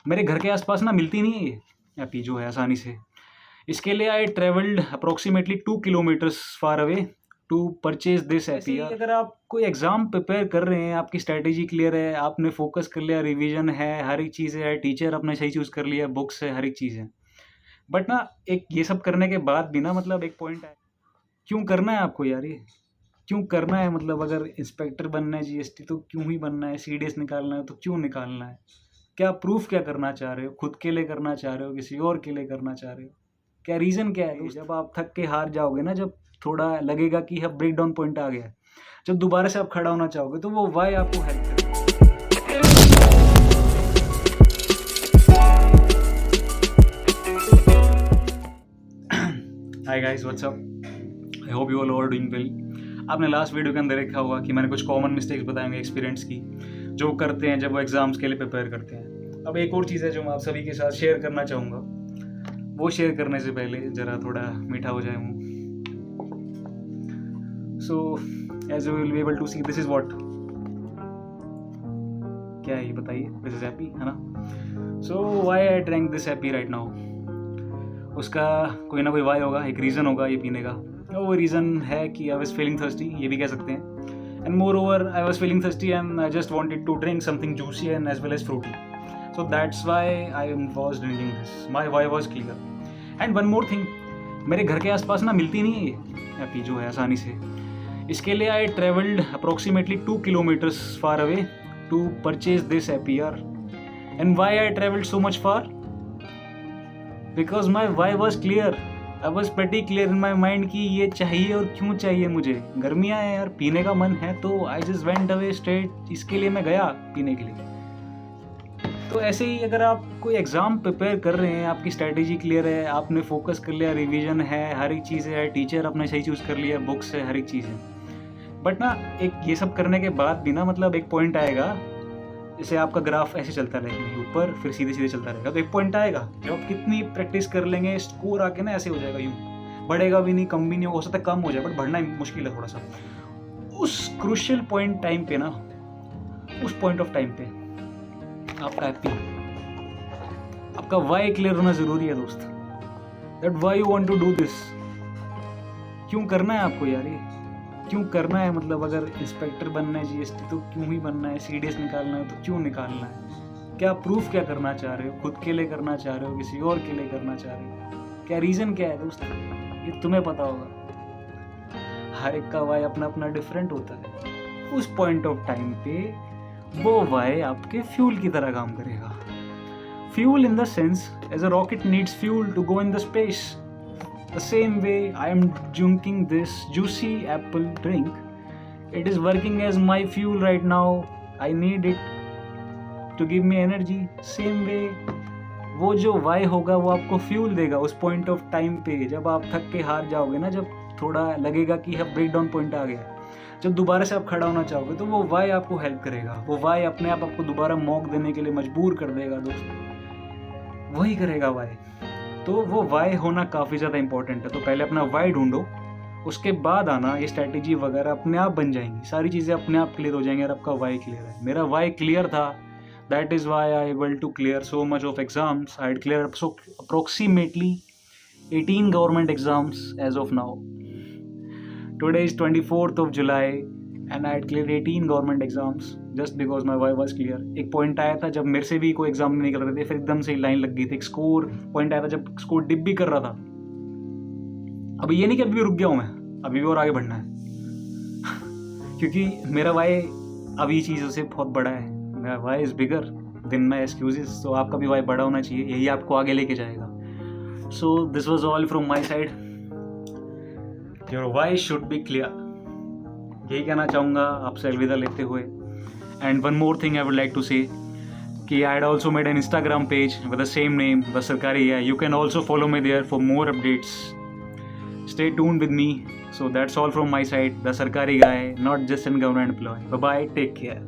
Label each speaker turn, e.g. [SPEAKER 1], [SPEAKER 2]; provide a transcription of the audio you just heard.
[SPEAKER 1] मेरे घर के आसपास ना मिलती नहीं है ये ऐपी जो है आसानी से। इसके लिए I travelled approximately 2 kilometres far away to purchase this Appy. अगर आप कोई एग्ज़ाम प्रिपेयर कर रहे हैं, आपकी स्ट्रैटेजी क्लियर है, आपने फोकस कर लिया, रिवीजन है, हर एक चीज़ है, टीचर आपने सही चूज़ कर लिया, बुक्स है, हर एक चीज़ है, बट ना एक ये सब करने के बाद भी ना मतलब एक पॉइंट है, क्यों करना है आपको यार ये? क्यों करना है? मतलब अगर इंस्पेक्टर बनना है जीएसटी तो क्यों ही बनना है? सीडीएस निकालना है तो क्यों निकालना है? क्या प्रूफ क्या करना चाह रहे हो? खुद के लिए करना चाह रहे हो, किसी और के लिए करना चाह रहे हो? क्या रीज़न क्या है? जब आप थक के हार जाओगे ना, जब थोड़ा लगेगा कि अब ब्रेक डाउन पॉइंट आ गया है, जब दोबारा से आप खड़ा होना चाहोगे तो वो वाई आपको हेल्प करेगा। Hi guys, what's up? I hope you all are doing well. आपने लास्ट वीडियो के अंदर देखा होगा कि मैंने कुछ कॉमन मिस्टेक्स बताएंगे एक्सपीरियंस की जो करते हैं जब वो एग्ज़ाम्स के लिए प्रिपेयर करते हैं। अब एक और चीज़ है जो मैं आप सभी के साथ शेयर करना चाहूँगा। वो शेयर करने से पहले ज़रा थोड़ा मीठा हो जाए मुँह। So as you will be able to see, this is what, क्या है ये बताइए? दिस इज़ हैप्पी, है ना? So why I drank this happy right now? उसका कोई ना कोई वाई होगा, एक रीज़न होगा ये पीने का। वो रीज़न है कि आई वाज फीलिंग थर्स्टी, ये भी कह सकते हैं। And moreover I was feeling thirsty and I just wanted to drink something juicy and as well as fruity. So that's why I was drinking this. My why was clear. And one more thing, मेरे घर के आसपास ना मिलती नहीं है ये AP जो है आसानी से। इसके लिए I travelled approximately 2 kilometres far away to purchase this AP यार। And why I travelled so much far? Because my why was clear. I was pretty clear in my mind कि ये चाहिए और क्यों चाहिए मुझे। गर्मियाँ हैं यार, पीने का मन है, तो I just went away straight. इसके लिए मैं गया पीने के लिए। तो ऐसे ही अगर आप कोई एग्ज़ाम प्रिपेयर कर रहे हैं, आपकी स्ट्रैटेजी क्लियर है, आपने फोकस कर लिया, रिवीजन है, हर एक चीज़ है, टीचर आपने सही चूज़ कर लिया, बुक्स है, हर एक चीज़ है, बट ना एक ये सब करने के बाद भी ना मतलब एक पॉइंट आएगा, जैसे आपका ग्राफ ऐसे चलता रहेगा ऊपर, फिर सीधे सीधे चलता रहेगा, तो एक पॉइंट आएगा जब आप कितनी प्रैक्टिस कर लेंगे, स्कोर आके ना ऐसे हो जाएगा, यूँ बढ़ेगा भी नहीं, कम भी नहीं, हो सकता है कम हो जाए, बट बढ़ना मुश्किल है थोड़ा सा। उस क्रूशियल पॉइंट टाइम पे ना, उस पॉइंट ऑफ टाइम पे आपका हैप्पी, आपका वाई क्लियर होना जरूरी है दोस्त। That why you want to do this. क्यों करना है आपको यार ये? क्यों करना है? मतलब अगर इंस्पेक्टर बनना है जीएसटी तो क्यों ही बनना है? सीडीएस निकालना है तो क्यों निकालना है? क्या प्रूफ क्या करना चाह रहे हो? खुद के लिए करना चाह रहे हो, किसी और के लिए करना चाह रहे हो? क्या रीज़न क्या है दोस्त? ये तुम्हें पता होगा। हर एक का वाई अपना अपना डिफरेंट होता है। उस पॉइंट ऑफ टाइम पे वो वाई आपके फ्यूल की तरह काम करेगा। Fuel in the sense as a rocket needs fuel to go in the space. The same way I am drinking this juicy apple drink. It is working as my fuel right now. I need it to give me energy. Same way वो जो Y होगा वो आपको fuel देगा उस point of time पे, जब आप थक के हार जाओगे ना, जब थोड़ा लगेगा कि अब ब्रेक डाउन पॉइंट आ गया, जब दोबारा से आप खड़ा होना चाहोगे तो वो वाई आपको हेल्प करेगा। वो वाई अपने आप आपको दोबारा मौक देने के लिए मजबूर कर देगा दोस्त। वही करेगा वाई। तो वो वाई होना काफ़ी ज़्यादा इंपॉर्टेंट है। तो पहले अपना वाई ढूंढो, उसके बाद आना ये स्ट्रैटेजी वगैरह अपने आप बन जाएंगी, सारी चीज़ें अपने आप क्लियर हो जाएंगी और आपका वाई क्लियर है। मेरा वाई क्लियर था, that is why I able to clear so much of exams. I clear approximately 18 government exams as of now. Today is 24th of July and I had cleared 18 government exams just because my why was clear. एक पॉइंट आया था जब मेरे से भी कोई exam नहीं निकल रहे थे, फिर एकदम से लाइन लग गई थी। एक स्कोर पॉइंट आया था जब स्कोर डिप भी कर रहा था। अभी ये नहीं कि अभी भी रुक गया हूँ मैं, अभी भी और आगे बढ़ना है क्योंकि मेरा वाई अभी चीज़ों से बहुत बड़ा है। मेरा why is bigger than my excuses. तो आपका भी वाई बड़ा होना चाहिए, यही आपको आगे लेके जाएगा। So this was all from my side. Your why should be clear, यही कहना चाहूँगा आपसे अलविदा लेते हुए। And one more thing I would like to say कि I had also made an Instagram page with the same name, the सरकारी है। You can also follow me there for more updates. Stay tuned with me. So that's all from my side. The Sarkari guy, not just an government employee. Bye bye. Take care.